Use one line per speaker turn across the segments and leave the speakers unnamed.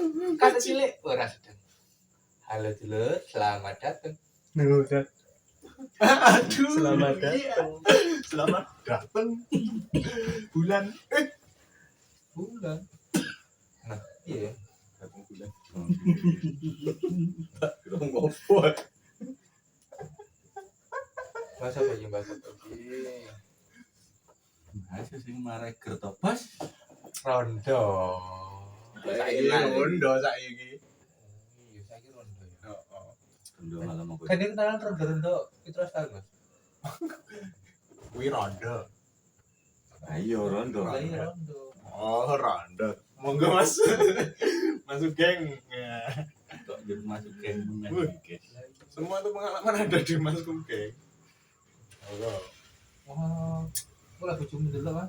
Kata cilik ora sedeng. Halo dulur, selamat datang.
Aduh.
Selamat
iya.
datang.
Selamat datang. Bulan.
Bulan. Nah, iya.
Datang bulan.
Ngopo?
Masa apa bahasa pergi?
Masih sing marai gertobas.
Rondo.
Saiki rondo saiki.
Iya, saiki rondo ya.
Heeh.
Rondo malam aku.
Kan dia kenalan rondo-rondo Fitros tahun, Mas.
Kuwi rondo.
Ayo rondo.
Lah iya rondo.
Oh, rondo. Monggo Mas. Masuk geng. Ya.
Kok jadi masuk geng men guys.
Semua tuh pengalaman ada di masuk geng. Monggo.
Wah, aku lagi cuma dulu kan.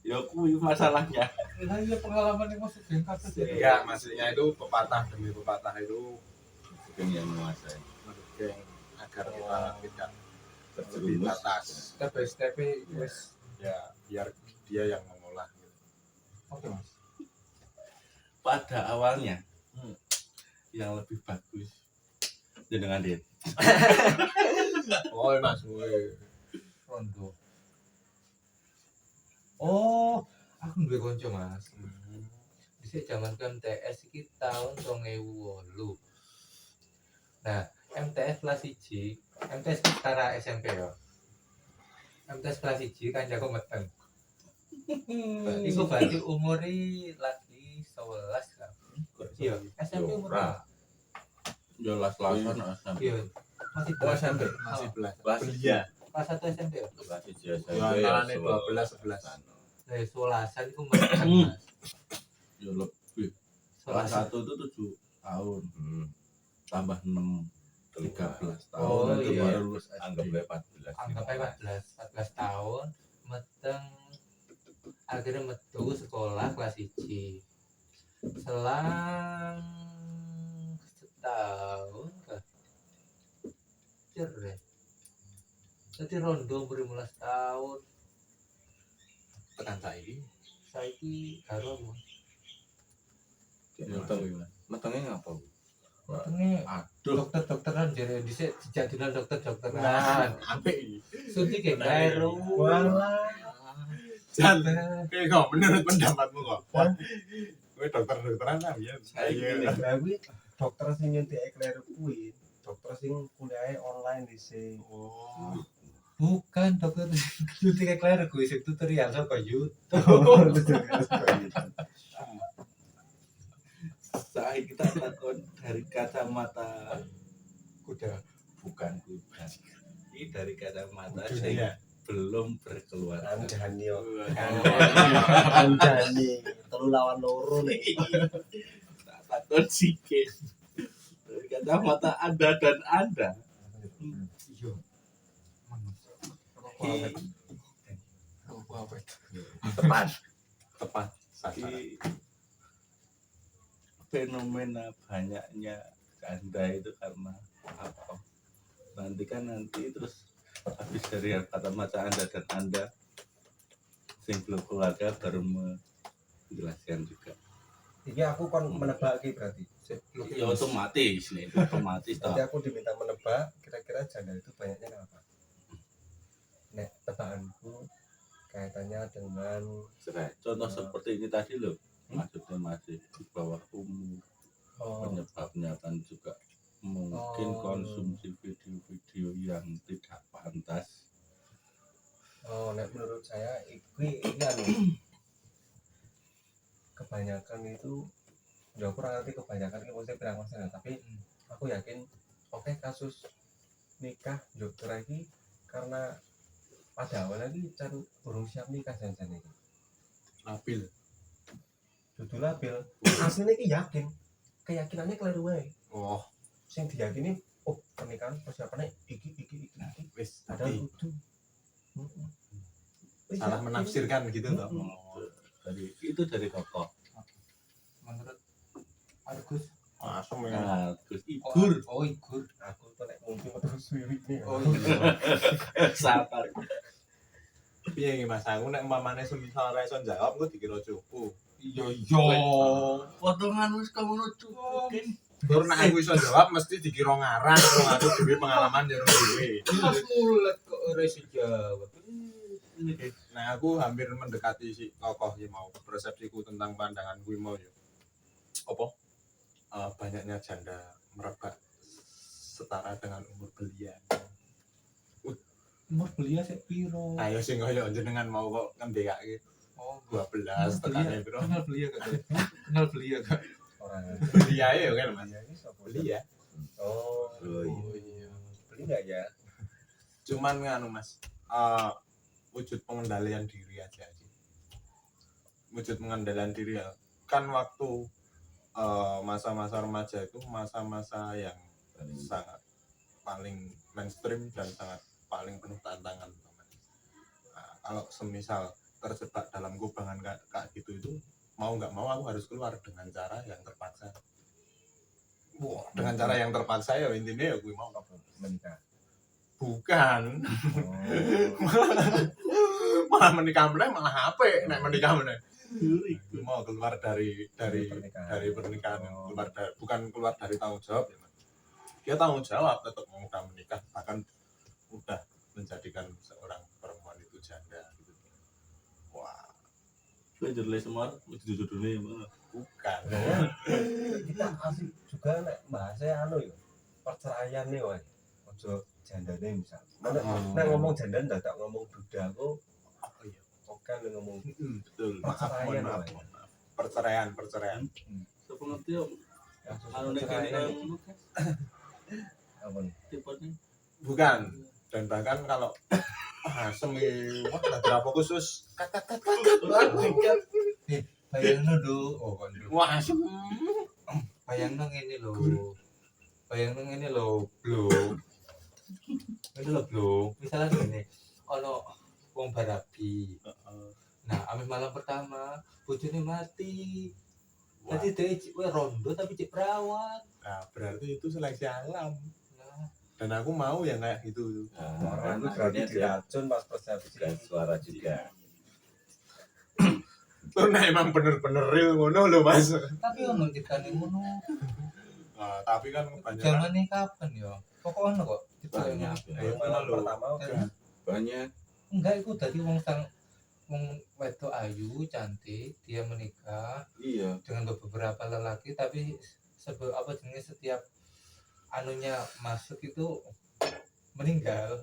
Ya kuwi masalahnya.
Lah iya pengalaman yang masuk geng kabeh jadi.
Ya, maksudnya itu pepatah demi pepatah itu
Geng yang menguasai.
masuk geng agar kita tidak
Terjerumus.
batas.
Step by step wis.
Ya, biar dia yang mengolah gitu.
Oke, Mas.
Pada awalnya yang lebih bagus jenengan Dit.
Oh, Mas, woi.
Rondo. Oh, aku duwe kanca, Mas. Dhisik jaman MTS iki tahun 2008. Nah, MTS kelas 1, MTS ki setara SMP ya. MTS kelas 1 kancaku meteng. Iku berarti umuri lagi 11 kan. Iya, SMP umur
Ora. Yo las-lasan SMP.
Iya, masih
Oh,
belas
SMP
Oh,
masih belas.
Kelas
Belia.
kelas 1 SMP ya.
Kelas SMP.
Ya, antarane 12, 11.
Lah 11-an iku meteng, Mas.
Yo lebih. Kelas
11-an.
1 itu 7 tahun. Tambah 6 13 tahun.
Oh,
itu
iya.
baru lulus anggap
Anggap
14.
14 tahun meteng akhirnya metu sekolah kelas 1. Selang setahun kah? Cerdas. Jadi rondo umur 15 tahun.
Tekan saiki.
Saiki karo
Metengnya ngapa?
metenge
Aduh.
dokter-dokteran jadi dhisik dijadikan
Nah,
dokter-dokteran.
apik iki.
Suntik ya karo.
Walah.
Jan, kok menurut pendapatmu kok? Kowe dokter-dokteran lah ya.
Iya.
Lah kuwi dokter sing nyuntik ekler kuwi, dokter sing kuliahe online dhisik.
Oh.
Bukan dokter suntik ekler gue sing tutorial saka YouTube.
Saya kita lakukan dari kacamata
Kuda.
bukan kuda. Ini dari kacamata
Kudu
saya
ya.
belum berkeluarga.
Anjani yo.
Oh.
Anjani. Telu lawan loro nih.
Tak takut sikit. Dari kacamata Anda dan Anda.
Iya.
Tepat.
Tepat sasaran.
Di fenomena banyaknya Anda itu karena apa? Nanti terus habis dari kacamata Anda dan Anda sing belum keluarga baru menjelaskan juga.
Iki aku kon menebak iki berarti.
Ya otomatis nih, otomatis
Nanti
toh.
aku diminta menebak kira-kira janda itu banyaknya kenapa? Nek tebakanku kaitannya dengan
Contoh seperti ini tadi loh, maksudnya masih di bawah umur, penyebabnya kan juga mungkin konsumsi video-video yang tidak pantas.
nek menurut saya iki anu kebanyakan itu ya aku kurang ngerti kebanyakan itu maksudnya berapa persen tapi aku yakin oke kasus nikah dokter lagi karena pada awal lagi cari burung siap nikah jangan ini
Labil.
dudu labil aslinya ki yakin keyakinannya keliru wae
Oh,
sing diyakini oh pernikahan persiapannya iki
wis
padahal
tadi
kudu
salah menafsirkan gitu toh.
Dari itu dari tokoh.
Menurut Argus.
Langsung ya.
Nah, terus Igur,
Oh, Igur.
aku tuh nek mungkin terus suwi ini
Oh iya.
sabar.
Piye iki Mas? Aku nek mamane semisal ora iso jawab, aku dikira cupu.
Iya.
Potongan wis kamu cukup.
Tur nek aku iso jawab mesti dikira ngarang wong aku dhewe pengalaman yo dhewe.
Mas mulet kok ora iso jawab.
Nah, aku hampir mendekati si tokoh yang mau persepsiku tentang pandangan gue mau ya. Apa? Banyaknya janda merebak setara dengan umur belia.
Umur belia sik piro?
Ayo sing koyo jenengan mau kok ngendekake
Oh,
12 tekane piro?
kenal belia gak? Kenal belia gak?
Orang
Belia ya kan Mas.
ini siapa?
Belia.
Oh,
iya.
beli nggak ya?
Cuman nganu Mas. Wujud pengendalian diri aja sih. Wujud pengendalian diri ya. Kan waktu masa-masa remaja itu masa-masa yang sangat paling mainstream dan sangat paling penuh tantangan. Nah, kalau semisal terjebak dalam kubangan kayak gitu itu mau nggak mau aku harus keluar dengan cara yang terpaksa. Wah, dengan cara yang terpaksa ya intinya ya gue mau
Menikah.
bukan
Oh,
malah menikah meneh malah HP nek menikah meneh. Gue mau keluar dari pernikahan
Oh.
bukan keluar dari tanggung jawab ya Mas. Dia tanggung jawab tetap mau udah menikah bahkan udah menjadikan seorang perempuan itu janda gitu. Wah,
Gue jurnalis semua judul-judulnya
bukan.
kita asik juga nek bahasnya anu ya perceraian nih wae. Ojo jandane misal. Nek ngomong jandan dadak ngomong duda aku
Oh iya.
oke nek ngomong
betul.
perceraian
Maaf.
wae.
Perceraian.
Siapa ngerti om?
Kasus
Anu nek
perceraian
ini
apa nih?
tipenya
Bukan. Dan bahkan kalau semewah ada apa khusus
Bayangno do. Oh, kon do.
wah asem.
Bayangno ngene lho. Bayangno ngene lho, Blok. Itu lho, Blok. Misalnya gini, ono wong barabi. Nah, ame malam pertama bojone mati.
Wah,
Jadi dia cik rondo tapi cik perawat.
nah, berarti itu seleksi alam.
Nah,
Dan aku mau yang kayak gitu.
Orang itu berarti diracun pas persepsi.
dan suara juga.
Tuh nah emang bener-bener real ngono lho Mas.
tapi ono ceritane ngono.
Nah, tapi kan kebanyakan
Zamane kapan ya? Pokok ono kok
Banyak.
ceritanya.
ya
Malam
ngono lho.
pertama oke.
Banyak.
Enggak, itu dadi wong wedok ayu, cantik, dia menikah
Iya.
dengan beberapa lelaki tapi apa jenis setiap anunya masuk itu meninggal.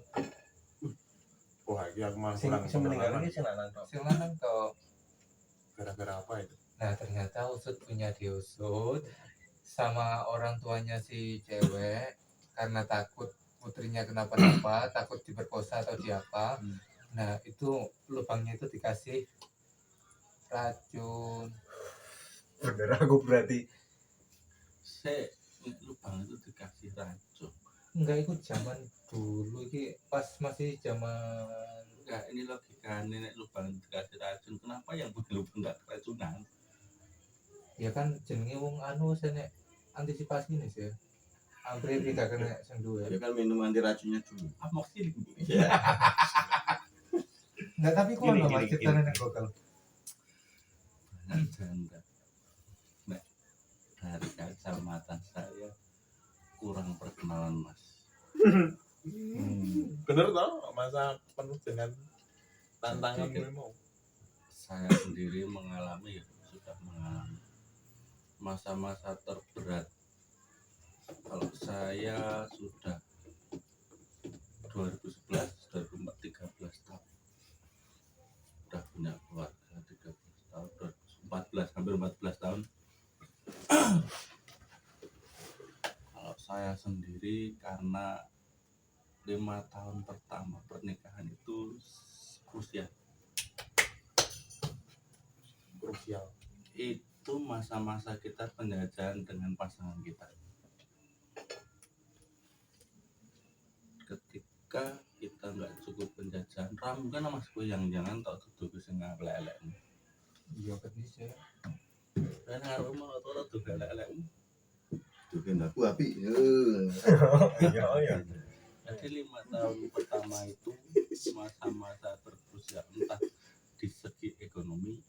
Wah, iki aku mah
Sing
kurang
sing meninggal
pengalaman.
ini sing lanang tok.
Sing lanang kok.
Gara-gara apa itu?
Nah, ternyata usut punya diusut sama orang tuanya si cewek karena takut putrinya kenapa-napa, takut diperkosa atau diapa. Nah, itu lubangnya itu dikasih racun.
Bener aku berarti
Saya lubang itu dikasih racun.
Enggak, itu zaman dulu iki pas masih zaman
Enggak, ini logikanya nek lubang dikasih racun. Kenapa yang punya lubang enggak keracunan?
ya kan jenenge wong anu senek antisipasi nih sih. Hampir tidak kena sing duwe.
Ya kan minum anti racunnya dulu. Amoxicillin. Ya.
Enggak, tapi kok
Gini,
ono
gini,
Mas ceritanya
gini.
nek gokal.
Janda. Nek dari kacamata saya kurang perkenalan Mas.
Bener toh masa penuh dengan tantangan
Jadi,
gue mau.
Saya sendiri mengalami sudah mengalami masa-masa terberat. Kalau saya sudah 2011, 2013 tahun udah punya keluarga 13 tahun, 14 hampir 14 tahun. Kalau saya sendiri karena 5 tahun pertama pernikahan itu krusial. Itu masa-masa kita penjajahan dengan pasangan kita. Ketika kita nggak cukup penjajahan, ramu kan mas gue yang jangan tak tutup sing elek-elek.
Iya kan bisa.
Dan harus mau tutup elek-elek.
Tukin aku api.
iya iya.
Jadi 5 tahun pertama itu masa-masa terkrusial, entah di segi ekonomi,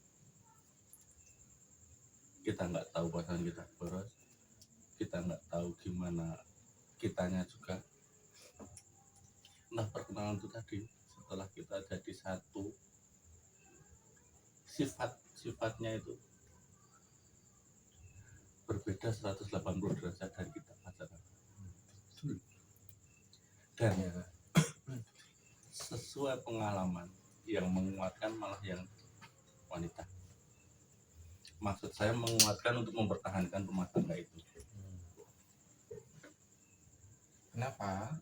nggak tahu pasangan kita boros, kita nggak tahu gimana kitanya juga. Nah, perkenalan itu tadi, setelah kita jadi satu, sifatnya itu berbeda 180 derajat dari kita pacaran. Dan sesuai pengalaman yang menguatkan malah yang wanita. Maksud saya menguatkan untuk mempertahankan rumah tangga itu.
Kenapa?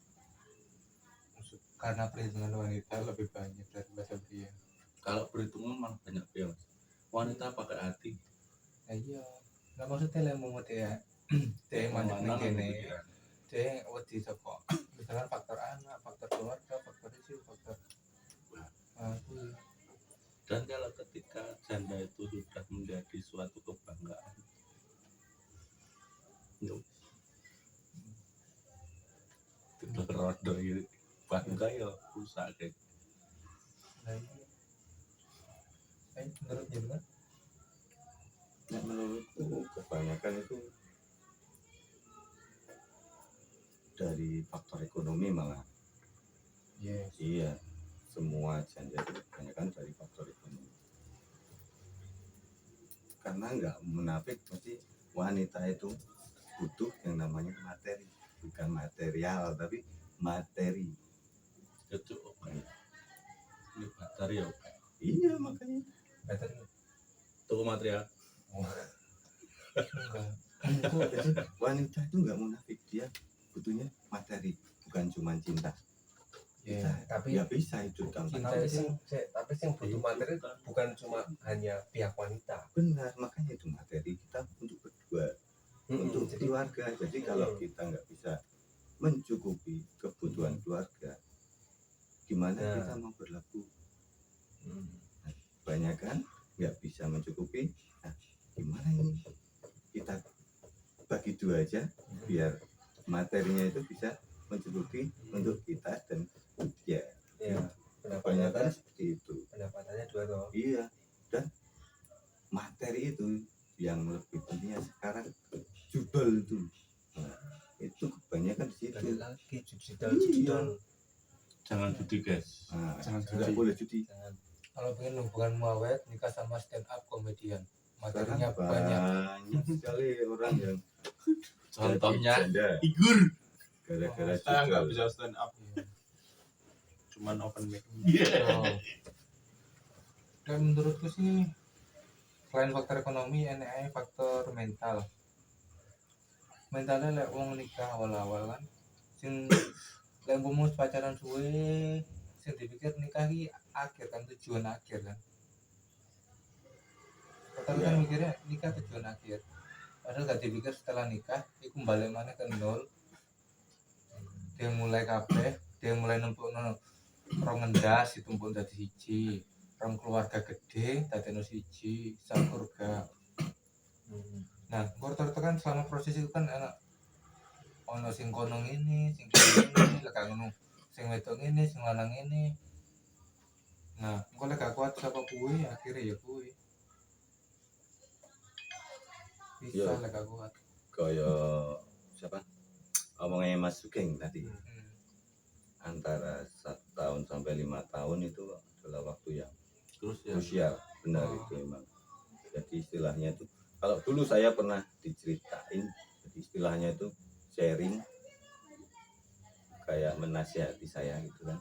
Karena perhitungan wanita lebih banyak daripada pria.
Kalau perhitungan malah banyak pria, Mas. Wanita pakai hati.
Nah, iya. Nah, maksudnya yang mau dia mandek ning
Mana
kene.
pikiran.
Dia wedi saka misalkan faktor anak, faktor keluarga, faktor itu, faktor kuwi.
Dan kalau ketika janda itu sudah menjadi suatu kebanggaan, yuk, tidak rodo ini bangga ya rusak deh.
Nah, iya. Menurut jenengan?
Nah, menurutku kebanyakan itu dari faktor ekonomi malah.
Yes.
Iya, semua janda itu kebanyakan dari faktor ekonomi. Karena nggak munafik, pasti wanita itu butuh yang namanya materi, bukan material tapi materi.
Itu oke. Ini baterai ya, oke.
Iya, makanya
Betul.
Toko material.
Enggak.
jadi wanita itu nggak munafik, dia butuhnya materi, bukan cuma cinta.
Ya, tapi
Ya bisa hidup tanpa
cinta
Tapi
itu
sing butuh materi bukan cuma hanya pihak wanita.
benar, makanya itu materi kita untuk berdua, untuk
Jadi
keluarga. Jadi kalau kita nggak bisa mencukupi kebutuhan keluarga, gimana
Nah.
kita mau berlaku? Banyak kan nggak bisa mencukupi, nah gimana ini kita bagi dua aja biar materinya itu bisa mencukupi untuk kita dan dia.
ya
Kebanyakan
pendapatannya
seperti itu.
pendapatannya dua toh.
Iya, dan materi itu yang lebih pentingnya sekarang, judul itu. Nah, itu kebanyakan di situ.
Balik lagi judidal
Iya.
judidal.
Jangan judi, guys.
Nah,
Jangan
nggak
judi.
boleh judi.
Jangan.
kalau pengen hubungan awet nikah sama stand up komedian.
Sekarang
Materinya banyak.
banyak sekali orang yang
Contohnya
jadi janda
figur.
gara-gara
Saya nggak
judul.
bisa stand up,
Iya.
cuman open mic.
Oh. Dan menurutku sih selain faktor ekonomi, enek faktor mental. Mentalnya lek wong nikah awal-awal kan, sing lek mau pacaran suwe, sing dipikir nikah iki akhir kan, tujuan akhir kan. Rata-rata kan mikirnya nikah tujuan akhir. Padahal gak dipikir setelah nikah, iku balik mana ke nol. Dia mulai kabeh, dia mulai nempuk rong ngendas ditumpuk dadi siji, rong keluarga gede dadi siji, sakurga. Nah, rata-rata kan selama proses itu kan enak ono sing kono ngene, sing kene ngene, lek gak ngono sing wedok ngene, sing lanang ngene. Nah, engko lek gak kuat sapa kuwe, akhirnya ya kuwe. Bisa
Yo.
lek gak kuat.
Kaya siapa omongnya Mas Sugeng tadi,
Hmm.
antara 1 tahun sampai 5 tahun itu adalah waktu yang
Terus ya,
krusial. Benar
Oh.
itu memang. Jadi istilahnya itu, kalau dulu saya pernah diceritain, jadi istilahnya itu sharing, kayak menasihati saya gitu kan,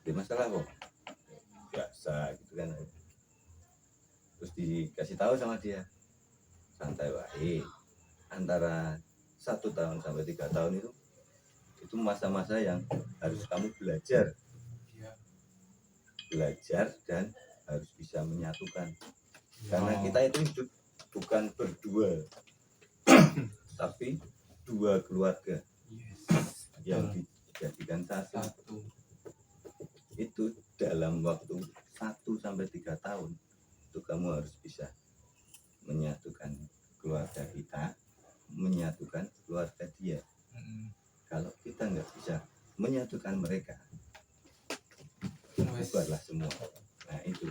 di masalah kok biasa gitu kan, terus dikasih tahu sama dia santai wae, antara 1 tahun sampai 3 tahun itu masa-masa yang harus kamu belajar
Iya.
dan harus bisa menyatukan.
Iya.
Karena kita itu hidup bukan berdua tapi 2 keluarga
Yes.
yang
Betul.
dijadikan satu.
Satu.
Itu dalam waktu 1 sampai 3 tahun itu kamu harus bisa menyatukan keluarga kita, menyatukan keluarga dia.
Mm-mm.
Kalau kita nggak bisa menyatukan mereka,
Wes.
bubarlah semua. Nah itu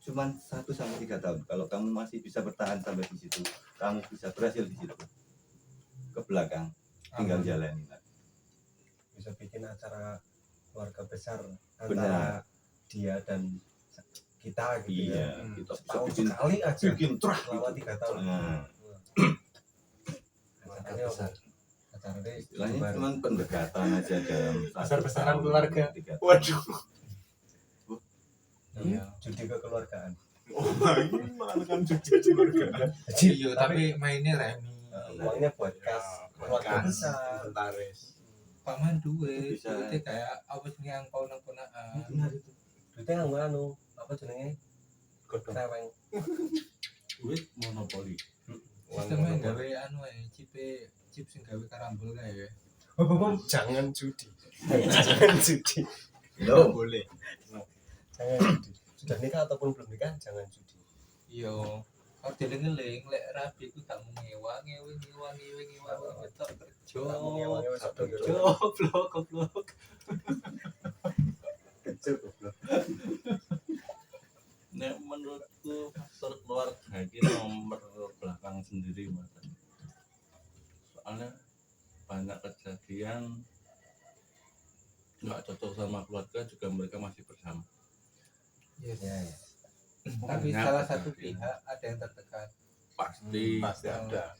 cuman 1 sampai 3 tahun. Kalau kamu masih bisa bertahan sampai di situ, kamu bisa berhasil di situ. Ke belakang tinggal
Aman.
jalani.
Bisa bikin acara keluarga besar
Benar.
antara dia dan kita gitu
Iya,
ya.
kita bisa
Setahun
bikin
sekali aja
bikin trah
selama
gitu.
3 tahun.
Nah,
Acaranya apa? Acaranya
istilahnya
jembar.
cuma pendekatan aja dalam
Besar-besaran
1 tahun,
keluarga.
3 tahun.
Waduh.
Iya.
Judi kekeluargaan.
Oh, ini mengadakan judi keluarga.
Iya, tapi mainnya remi.
Uangnya buat kas keluarga
Kan
besar.
inventaris.
Paman duwe,
Bisa.
duitnya kayak apa sih yang kau nang ponaan.
Benar itu.
Duitnya nggak anu apa jenenge?
Godong.
Reweng.
duit monopoli.
Sistemnya gawe anu chip sing gawe karambol kae.
Jangan judi. Jangan judi.
Oh,
No.
boleh.
Jangan judi. Sudah nikah ataupun belum nikah jangan judi.
Iya. Kau deling-eling lek rabi ku gak mau ngewa wetok kerja.
Ngewangi wis ada gitu.
Goblok.
Kecil goblok.
Nek menurutku faktor keluarga ini nomor belakang sendiri mas. Soalnya banyak kejadian nggak cocok sama keluarga juga mereka masih bersama.
Yes.
Ya, ya.
Tapi
Banyak
salah satu
kejadian.
pihak ada yang tertekan.
Pasti.
Pasti ada.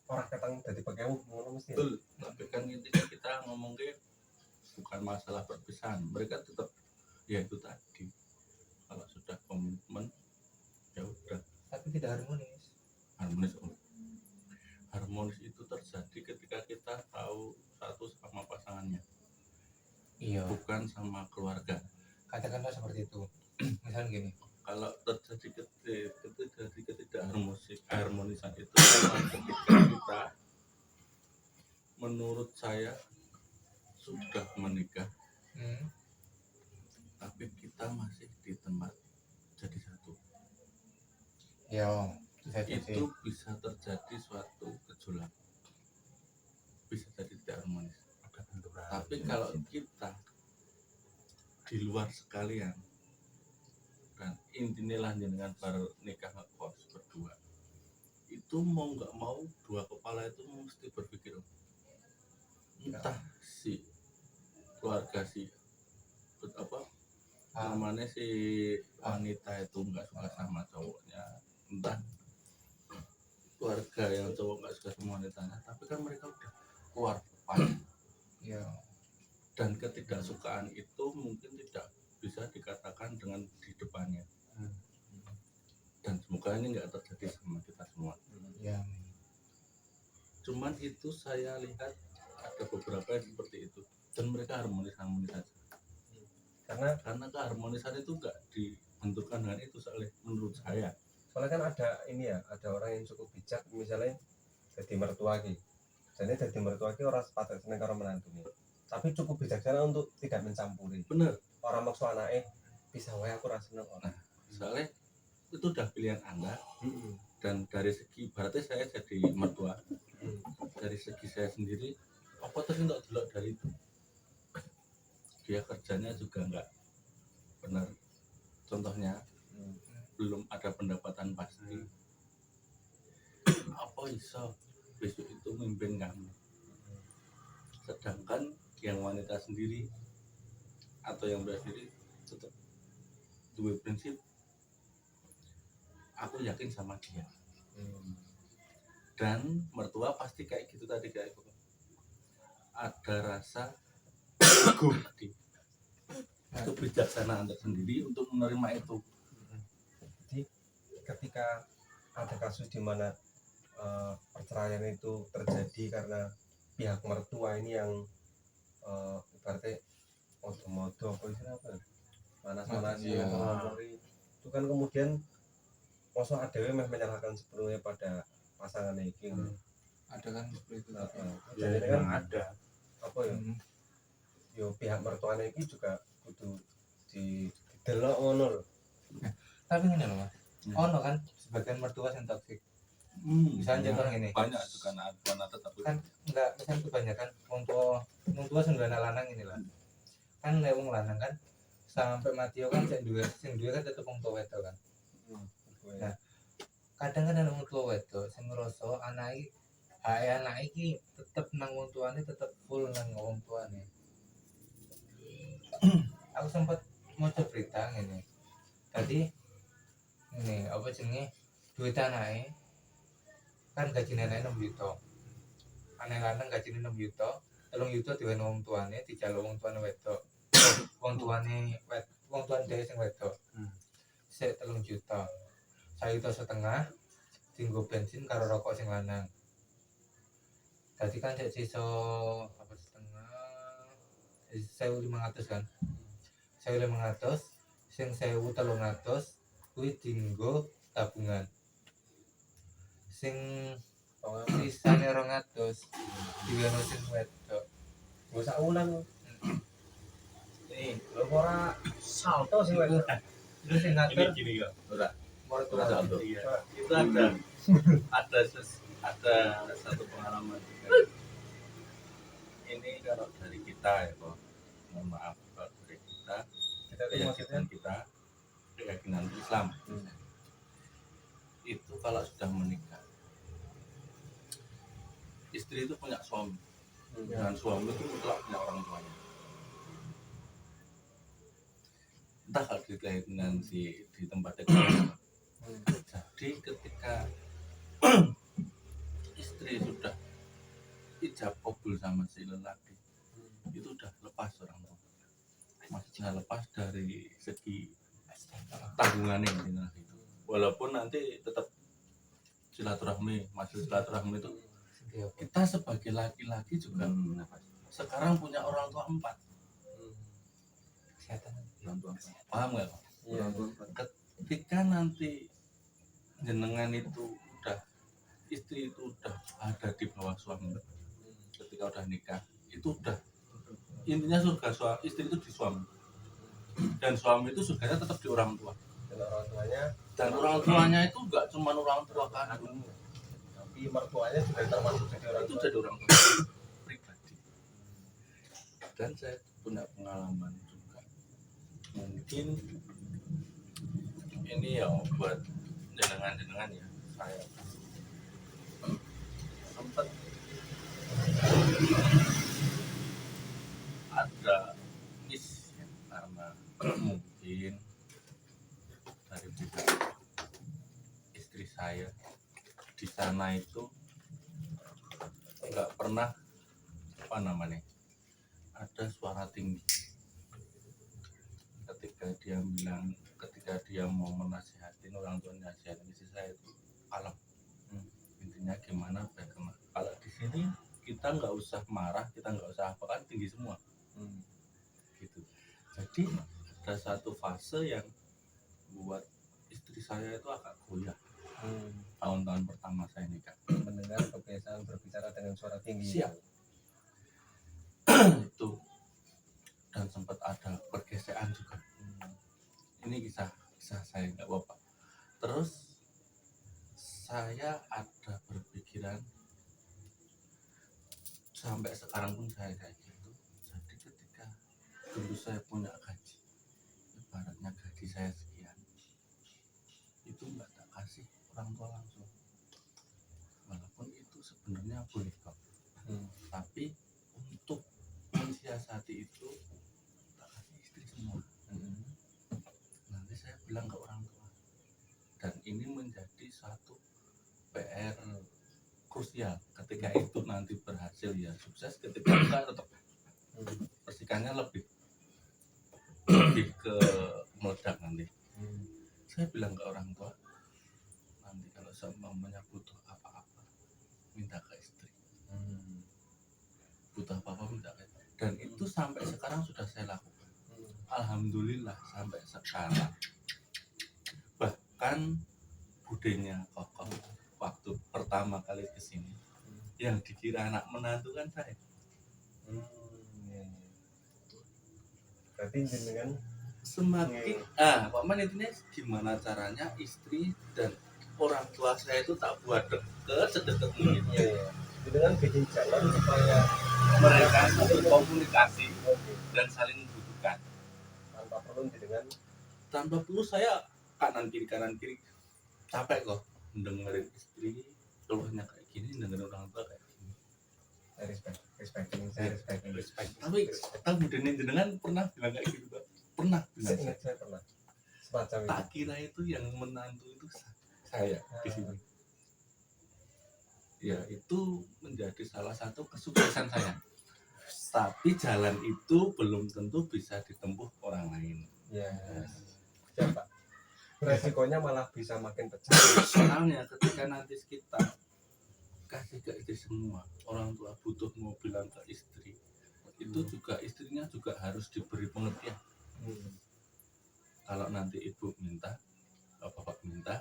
Orang ketang dari pakai ngono mesti.
Betul.
Tapi kan intinya kita ngomong ke bukan masalah perpisahan. Mereka tetap ya itu tadi. Kalau sudah komitmen ya udah
Tapi tidak harmonis.
harmonis. Harmonis itu terjadi ketika kita tahu satu sama pasangannya,
Iya.
bukan sama keluarga.
Katakanlah seperti itu. Misalnya gini.
Kalau terjadi harmonisan itu memang ketika kita menurut saya sudah menikah tapi kita masih di tempat jadi satu,
Iya. Bisa
itu bisa terjadi suatu gejolak, bisa jadi tidak harmonis.
Ada benturan.
Tapi kalau kita di luar sekalian dan intinya lah dengan nikah ngekos berdua, itu mau nggak mau dua kepala itu mesti berpikir entah si keluarga si apa namanya si wanita itu nggak suka sama cowoknya, entah keluarga yang cowok nggak suka sama wanitanya, tapi kan mereka udah keluar depan.
Iya.
Dan ketidaksukaan itu mungkin tidak bisa dikatakan dengan di depannya. Dan semoga ini nggak terjadi sama kita semua.
Iya.
Cuman itu saya lihat ada beberapa yang seperti itu dan mereka harmonis saja. Karena keharmonisan itu nggak dibentukkan dengan itu soalnya menurut saya.
Soalnya kan ada ini ya, ada orang yang cukup bijak misalnya jadi mertua ki. Jadi jadi mertua ki orang sepatutnya seneng karo menantune. Tapi cukup bijaksana untuk tidak mencampuri.
Bener.
Orang maksud anaknya bisa wae aku rasa seneng orang.
Soalnya itu udah pilihan Anda. Dan dari segi berarti saya jadi mertua. Dari segi saya sendiri apa terus untuk dulu dari itu dia kerjanya juga nggak benar, contohnya belum ada pendapatan pasti, apa iso besok itu mimpin kamu, sedangkan yang wanita sendiri atau yang pria sendiri tetap dua prinsip aku yakin sama dia. Dan mertua pasti kayak gitu tadi, kayak gitu ada rasa tadi kebijaksanaan tersendiri untuk menerima itu.
Jadi ketika ada kasus di mana perceraian itu terjadi karena pihak mertua ini yang ibaratnya modo-modo apa istilah apa? Manas-manasi
Iya.
ngomong-ngomori. Itu kan kemudian mosok adewe meh menyerahkan sepenuhnya pada pasangan iki.
Ada kan seperti itu.
Ya,
Jadi kan
memang ada.
apa ya? Yo pihak mertuanya iki juga kudu didelok ngono lho.
Tapi ini loh mas. Ono kan sebagian mertua yang toksik. Misalnya contoh gini.
Banyak juga anak tetapi
Kan enggak, misalnya kebanyakan wong tua sing duwe anak lanang ini lah. Kan lek wong lanang kan sampai mati kan sing duwe kan tetep wong tua wedok kan. Nah, kadang kan ana wong tua wedok sing ngrasa anak iki tetep nang wong tuane, tetep full nang wong tuane. Aku sempat maca berita ngene. Tadi ini apa jenenge duit anake kan gajine anake 6 juta. Anak lanang gajine 6 juta, 3 juta diwen wong tuane, dijaluk wong tuane wedok. Wong tuane dhewe sing wedok. Sik 3 juta. 1,5 juta dienggo bensin karo rokok sing lanang. Tadi kan sik sisa apa setengah 1.500 kan. 1.500 sing 1.300 kuwi dienggo tabungan. Sing sisane 200 diweno sing wedok.
Gue sak wulan. Nih, lo ora salto sih wedok.
Itu sing ngatur
Gini ya, ora
mertua.
Salto.
iya. Itu ada satu pengalaman juga. Ini kalau dari kita ya kok, mohon maaf kalau dari kita
Kita tuh maksudnya
keyakinan Islam itu kalau sudah menikah istri itu punya suami dan suami itu mutlak punya orang tuanya. Entah kalau di keyakinan di tempat itu. Jadi ketika istri sudah ijab kabul sama si lelaki itu udah lepas orang tua, maksudnya lepas dari segi tanggungannya intinya gitu. Walaupun nanti tetap silaturahmi, masih silaturahmi itu kita sebagai laki-laki juga sekarang punya orang tua 4.
Kesehatan.
Orang tua 4. Paham nggak?
Iya.
Ketika nanti jenengan itu udah istri itu udah ada di bawah suami, ketika udah nikah itu udah intinya surga istri itu di suami, dan suami itu surganya tetap di orang tua, dan orang tuanya itu enggak cuma orang tua kandung,
tapi mertuanya juga termasuk jadi orang
itu
tua.
jadi orang tua pribadi. Dan saya punya pengalaman juga, mungkin ini ya buat jenengan ya, saya sempat ada miss ya, karena mungkin dari pihak istri saya di sana itu nggak pernah apa namanya ada suara tinggi ketika dia mau menasihatin orang tua, nasihatin istri saya itu kalem. Intinya gimana bagaimana, kalau di sini kita nggak usah marah, kita nggak usah apa, kan tinggi semua gitu. Jadi ada satu fase yang buat istri saya itu agak goyah tahun-tahun pertama saya nikah.
Mendengar kebiasaan berbicara dengan suara tinggi.
Siap. Itu dan sempat ada pergesekan juga. Ini kisah saya nggak apa-apa. Terus saya ada berpikiran sampai sekarang pun saya kayak gitu. Jadi ketika dulu saya punya gaji, ibaratnya gaji saya sekian, itu nggak tak kasih orang tua langsung, walaupun itu sebenarnya boleh kok. Tapi untuk mensiasati itu tak kasih istri semua. Nanti saya bilang ke orang tua, dan ini menjadi satu PR krusial. Ketika itu nanti berhasil ya sukses, ketika enggak tetap persikannya lebih ke meledak nanti. Saya bilang ke orang tua, nanti kalau semuanya butuh apa-apa minta ke istri, butuh apa-apa minta ke istri. Dan itu sampai sekarang sudah saya lakukan, alhamdulillah sampai sekarang. Bahkan budenya kokoh waktu pertama kali kesini, yang dikira anak menantu kan saya.
Berarti jenengan
Semakin Pak Man, intinya gimana caranya istri dan orang tua saya itu tak buat deket sedekat mungkin.
jenengan bikin jalan supaya
Mereka berkomunikasi dan saling membutuhkan
tanpa perlu jenengan
tanpa perlu saya kanan kiri capek kok dengerin istri keluarnya kayak gini, dengerin orang tua kayak gini.
Respect.
Tapi dene jenengan pernah bilang kayak gitu Pak? Pernah bilang.
Saya ingat saya pernah semacam itu.
Tak kira itu yang menantu itu saya di sini. Ya itu menjadi salah satu kesuksesan saya. Tapi jalan itu belum tentu bisa ditempuh orang lain.
Ya. Siapa? Resikonya malah bisa makin pecah.
Soalnya ketika nanti kita kasih ke istri semua, orang tua butuh mau bilang ke istri, itu juga istrinya juga harus diberi pengertian. Kalau nanti ibu minta, bapak minta,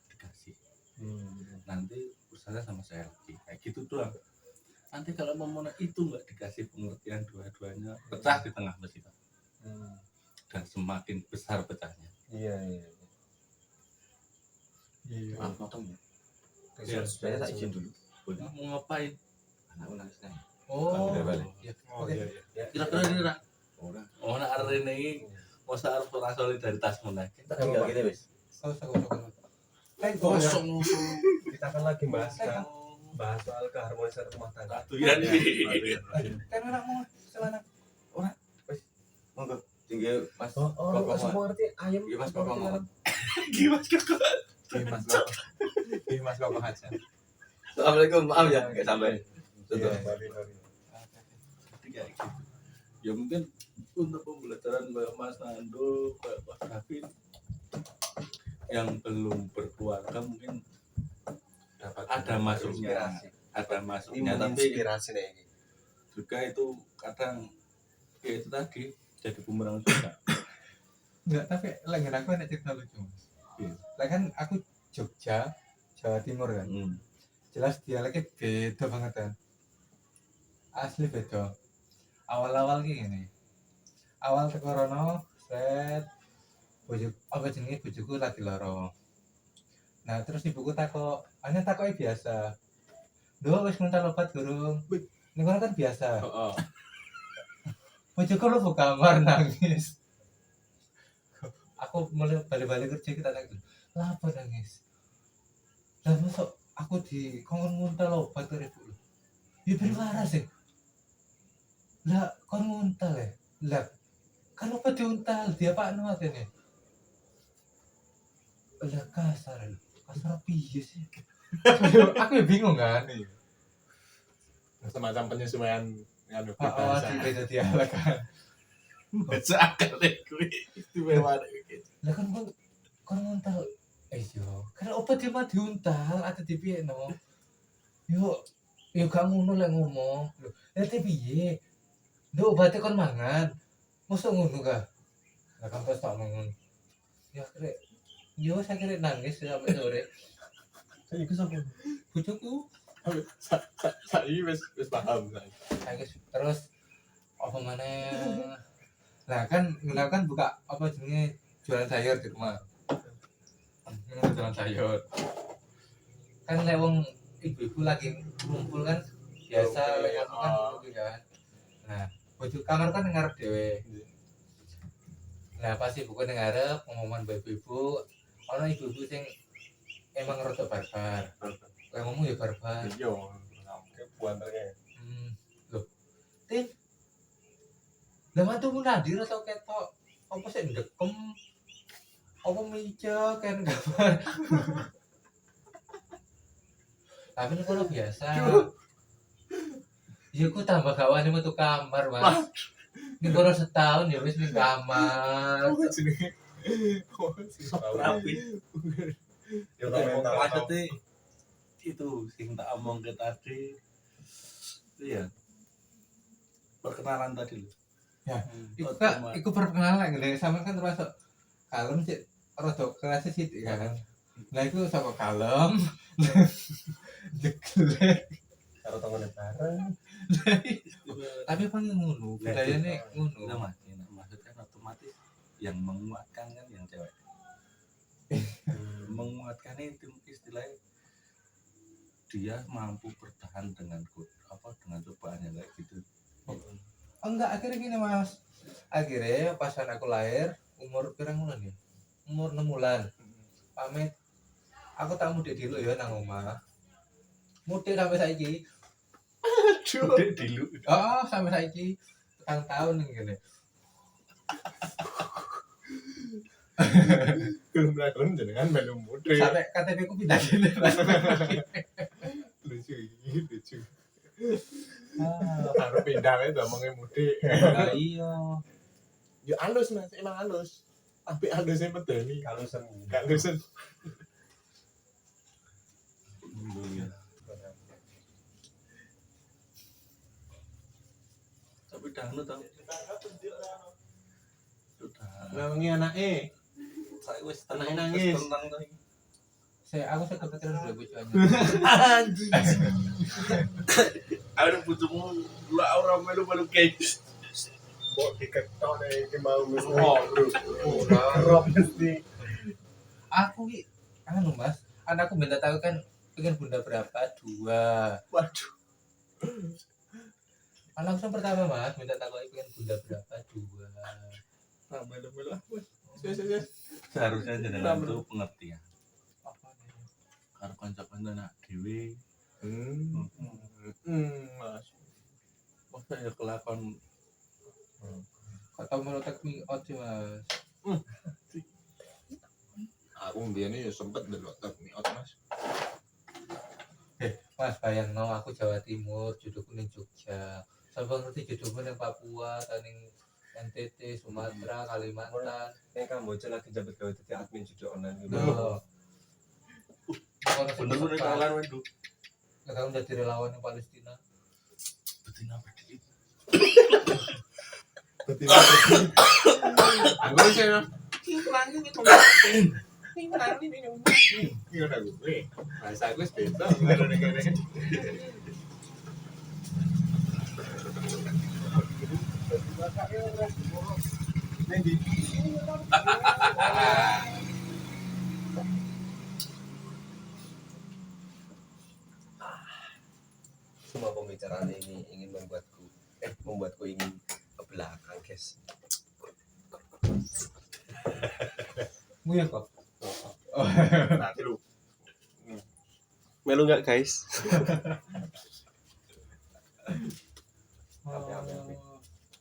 dikasih. Nanti urusannya sama saya lagi, kayak gitu doang. Nanti kalau memohon itu nggak dikasih pengertian dua-duanya, pecah di tengah masjid. Dan semakin besar pecahnya.
Iya.
Maaf potong ya.
Iya.
Saya tak izin dulu. Boleh.
Mau ngapain?
Anakku nangis nih.
Oh,
Balik.
iya.
Oh
Oke.
iya.
Kira-kira ini lah.
Orang.
Oh, nak arene iki masa arep ora solidaritas meneh.
Tak tinggal gini wis.
Kosong.
Kosong.
Kita kan lagi bahas soal keharmonisan rumah tangga.
Ratuyan iki.
Kan orang mau celana.
Monggo. Tinggal Mas.
Oh,
Kok
semua ngerti ayam.
Iya Mas Bapak mau.
Gimana kakak?
Mas Koko aja.
Assalamualaikum. Maaf ya enggak sampai.
Iya,
Tutup.
Kayak gitu. Ya mungkin untuk pembelajaran kayak Mas Nando, kayak Mas Rafin yang belum berkeluarga mungkin
Dapat
ada masuknya,
Ini
tapi
menginspirasi nih ini.
juga itu kadang ya itu tadi jadi bumerang juga.
Enggak, tapi lagi aku ada cerita lucu.
Iya.
Lah kan aku Jogja, Jawa Timur kan. Jelas dialeknya beda banget kan. Asli beda. Awal-awal kayak gini. Awal teko rono, set bojo apa jenenge bojoku lagi loro. Nah, terus ibuku takok, hanya takoke biasa. Duh, wis nguntal obat durung? Ning kono kan biasa.
Heeh.
Bojoku lu kamar nangis. Aku mulai balik-balik kerja kita tanya, lah apa nangis? Lah masuk aku di kon nguntal obat karo ibu. Ya ben waras sih. Lah kon nguntal ya. Lah kan obat diuntal, dia pak no atene. Lah kasar piye sih? Aku ya bingung kan.
Semacam penyesuaian nganu
Oh,
bahasa.
di beda dialek kan.
Baca akal kuwi istimewa iki.
Lah kan kon nguntal. Yo, kan obat dia mah diuntal, ada di piye no. Yo gak ngono lek ngomong. Lho, lah piye? Nduk obatnya kon mangan. Mosok ngono ka? Lah kan terus tak ngono. Ya kira saya kira nangis sampai sore.
Saya ikut sama.
Bojoku
Saya wis paham.
terus apa maneh? Nah kan buka apa jenenge jualan sayur di rumah. Jualan sayur. Kan lek wong ibu-ibu lagi ngumpul kan biasa lek ngono kan gitu kan. Nah, bojo kamar kan ngarep dhewe. Nah, pas ibuku ning ngarep ngomongan ibu-ibu, ana ibu-ibu sing emang rada barbar. Lek ngomong ya barbar.
Iya.
Buantarnya.
Loh. Tin. Lah mantumu nanti rasa ketok. Apa sih ndekem? Apa meja kan gambar. Tapi ini kalau biasa. Ya aku tambah kawan metu kamar, Mas. Ini kalau setahun ya wis ning kamar.
Sok rapi.
Ya mental.
Maksudnya itu sing tak omong ke tadi itu ya perkenalan tadi loh.
Ya, Iku perkenalan ngene sampean kan termasuk kalem sih rada keras sih kan. Nah iku saka kalem. Jeglek.
Karo tongone bareng.
Tapi apa ngono? Budayane ngono.
Nah, maksudnya otomatis yang menguatkan kan yang cewek. Menguatkan itu istilahnya dia mampu bertahan dengan dengan cobaan yang kayak gitu.
Oh enggak, akhirnya gini Mas. Akhirnya pas anakku lahir umur pirang bulan ya? umur 6 bulan. Pamit. Aku tak mudik dulu ya nang omah. Mudik sampai saiki.
Aduh.
Dilu.
Oh, sampai saiki. Tahun ngene.
Gelem jenengan melu mudik.
Sampai KTP ku pindah kene.
Lucu iki, lucu.
Ah,
Baru pindah wae ngomongin mudik.
nah iya.
Ya halus Mas, emang halus. Tapi halusnya medeni.
Kalau sen
Gak lusen.
Iya. Tapi dah anu tau. Sudah.
Namanya anake.
Saya wis
Anaknya
tenang,
nangis.
wis tenang tau.
Aku kepikiran udah bojone.
Anjing. Ada bojomu lu ora melu-melu kayak
Mbok diketok nek iki mau wis
Oh, bro. Kerop mesti.
Aku ki anu Mas, anakku minta tahu kan pengen bunda berapa? 2.
Waduh.
Anakku yang pertama Mas, minta tahu pengen bunda berapa? 2.
Nah, melu-melu ah, wes. Yes.
seharusnya jenengan tuh pengertian
Apa nih?
karo kanca-kanca nak dhewe.
Mas.
Masa ya kelakon
Atau menurut me out sih Mas.
Aku mbiyane ya sempet ndelok tak miot Mas.
Mas bayang no aku Jawa Timur, jodohku ning Jogja. Sampai ngerti jodohku ning Papua, ning NTT, Sumatera, Kalimantan.
Yang Kamboja lagi jabat gawe dadi admin judi online gitu.
Loh.
bener-bener kalan wendu.
Sekarang udah relawan yang Palestina.
Betina pedit.
Aku sih ya. Iya udah gue. Bahasa aku beda karo negara.
Semua pembicaraan ini ingin membuatku ingin ke belakang, guys.
Nguyah kok.
Nanti lu.
Melu nggak, guys?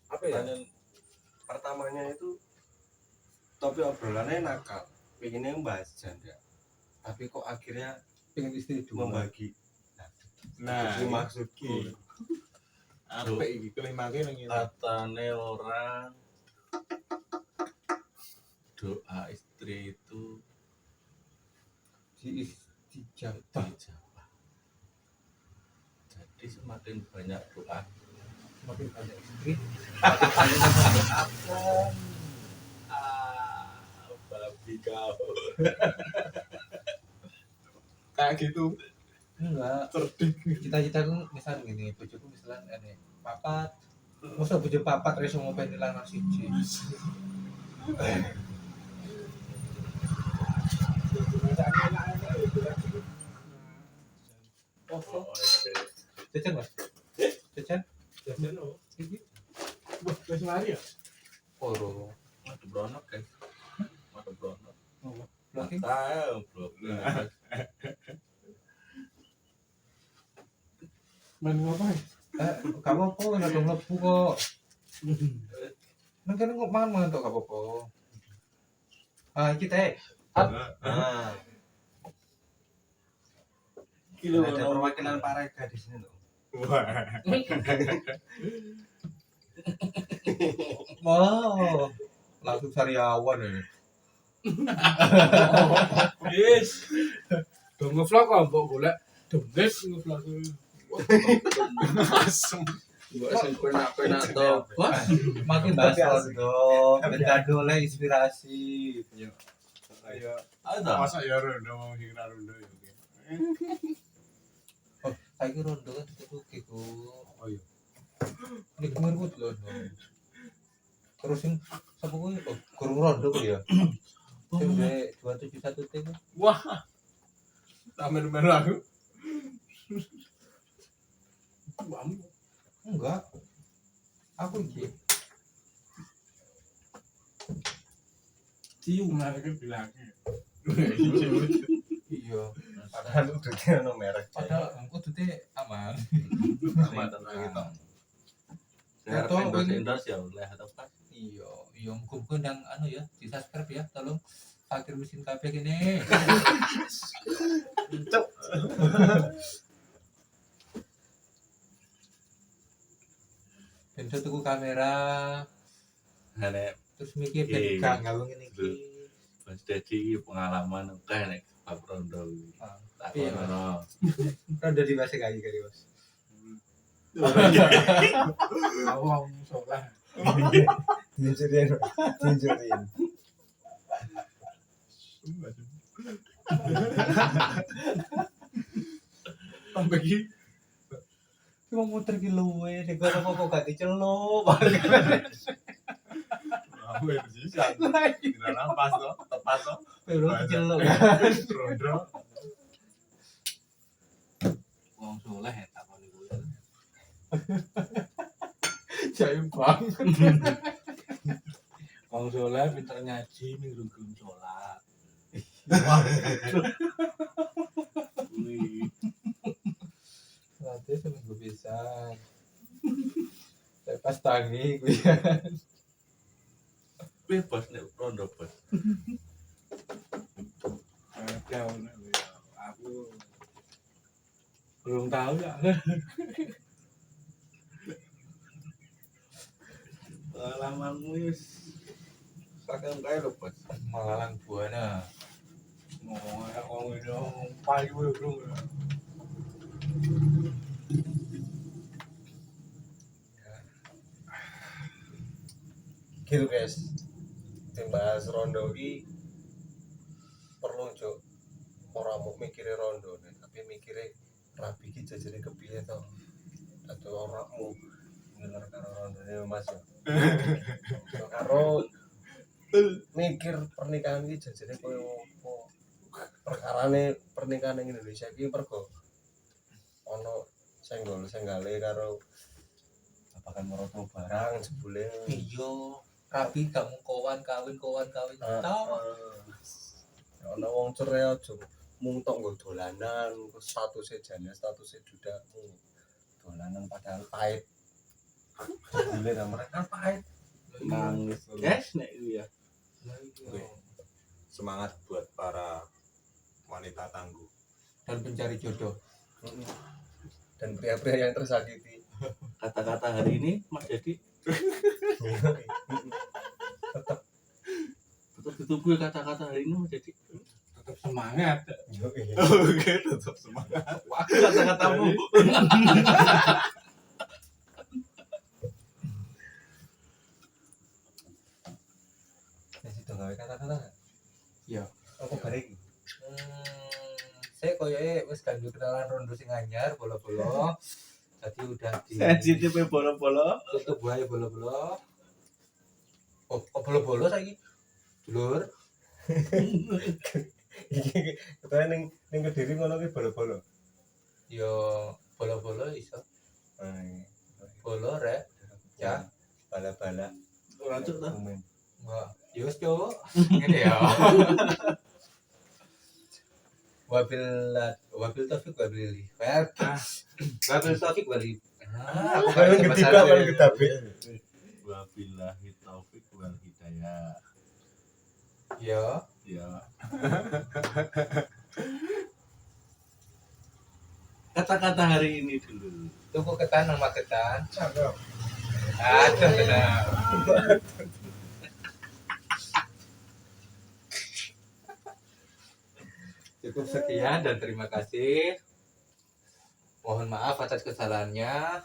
Apa ya? Pertamanya itu topik obrolannya nakal, pengennya membahas janda, tapi kok akhirnya
Pengen istri 2.
membagi.
Nah,
Itu maksudku.
apa iki kelimake nang ngene.
Katane orang doa istri itu
Dijabah.
dijabah. Jadi semakin banyak doa,
Semakin banyak istri.
babi kau.
Kayak gitu.
Enggak.
Cerdik.
Cita-citaku misal gini, bojoku misalnya ini papat. Masa bojo papat reso ngopeni lanang siji. Oh, jajan Mas. Jajan.
Jajan lo.
Iki
Wah, wis mari ya.
oro.
Ada bronok kan? Ada bronok.
Blocking.
Tahu blok.
Men ngapain?
Gak apa-apa, enak dong mlebu kok. Nang kene kok mangan tok gak apa-apa. Ah, iki teh.
Ah,
Kilo
ada perwakilan Parega di sini loh.
Wah.
Wow. Langsung sariawan ini.
Yes.
Dong ngevlog kok mbok golek demes ngevlog. Asem.
Mbok sing penak-penak to.
Wah, makin bahas rondo, beda oleh inspirasi.
Ayo.
Ada.
Masa ya rondo mau hira rondo ya.
Oh, saiki rondo kan itu gitu.
Oh iya.
Nek menurut lho. Terus sing sapa kuwi? Oh, guru rondo kuwi ya. Sing 271 T ku.
Wah. Tak melu-melu aku. Wah,
Enggak. Aku iki.
cium lah kan bilang.
Iya.
Padahal udah ono merek.
Padahal kudune aman.
Sama tenang gitu.
Ya,
Saya
toh,
endorse ya oleh atau pas.
Iya, iya muga-muga ndang anu ya, di-subscribe ya, tolong Fakir Miskin kabeh kene.
Cuk.
Ben tuku kamera,
Nek
terus mikir ben
Iya.
gak gawe ngene iki.
Mas Dedi pengalaman akeh nek Pak Rondo.
Ah,
Tak
iya.
ono.
Rondo di bahasa kayu kali, Bos.
Awang sholat.
Tunjukin.
Sampai ki
Cuma muter ki luwe, nek kok gak dicelup.
aku bisa. Tidak nampas toh, tepat toh.
Pero dicelup.
Rondo.
Wong soleh ya takon iku. Jaim banget. Wong soleh pinter ngaji, minggu-minggu sholat.
Wih,
Nanti seminggu bisa. Lepas tangi gue ya.
bebas nek Rondo bos.
Ada aku
Belum tahu ya.
Pengalamanmu wis sakang kae lho bos.
Malalang buana.
ngomong itu payu bro.
Gitu guys. Bahas rondo ki perlu cuk. Ora mau mikire rondo nih, tapi mikire rapi ki jajane kepiye to. Atau ora mau ngelar karo rondo Mas ya. Karo mikir pernikahan ki jajane koyo opo. Perkarane pernikahan ing Indonesia ki pergo ono senggol-senggale karo apakan meroto barang jebule.
Iya. Rabi gak mau kawin. Tahu.
Ono wong cerai aja mung tok nggo dolanan, statusé jane, statusé dudakmu. Dolanan padahal pahit. Jebule ta mereka pahit.
Nangis. Guys nek iku ya.
Semangat buat para wanita tangguh.
Dan pencari jodoh.
Dan pria-pria yang tersakiti.
Kata-kata hari ini Mas Dedi
Tetap
tetap ditunggu ya kata-kata hari ini Mas Dedi.
Tetap semangat.
Oke,
Tetap semangat.
Aku kata-katamu.
ya situ gawe kata-kata.
Iya.
Aku balik.
Saya koyoke wis ganjur kenalan rondo sing anyar bolo-bolo. Jadi udah di
Sensitif ya bolo-bolo.
tutup wae bolo-bolo. Oh, bolo-bolo saiki. Dulur.
Iki ketane ning Kediri ngono ki bolo-bolo.
Yo bolo-bolo iso. Bolo rek. Ya.
Bala-bala.
Lanjut lah.
Komen.
Enggak. Yo wis cowok. Ngene ya. Wabil Taufik wabili. Wabil Taufik wabili. Aku
Paling ketiga paling kedapet.
Wabillahi taufik wal hidayah.
Ya.
Ya. Kata-kata hari ini dulu.
Tuku ketan sama ketan.
Cakep.
Aduh benar. Cukup sekian dan terima kasih. Mohon maaf atas kesalahannya.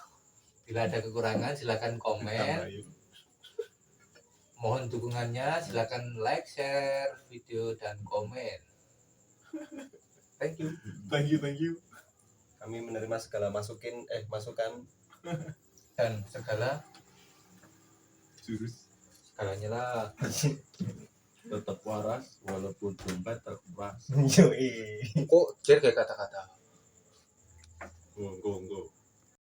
Bila ada kekurangan silakan komen. Mohon dukungannya silakan like, share video dan komen. Thank you.
Thank you.
Kami menerima segala masukan
Dan segala
Jurus.
segalanya lah.
Tetap waras walaupun dompet terkuras.
Yoi.
Kok kayak kata-kata.
Go.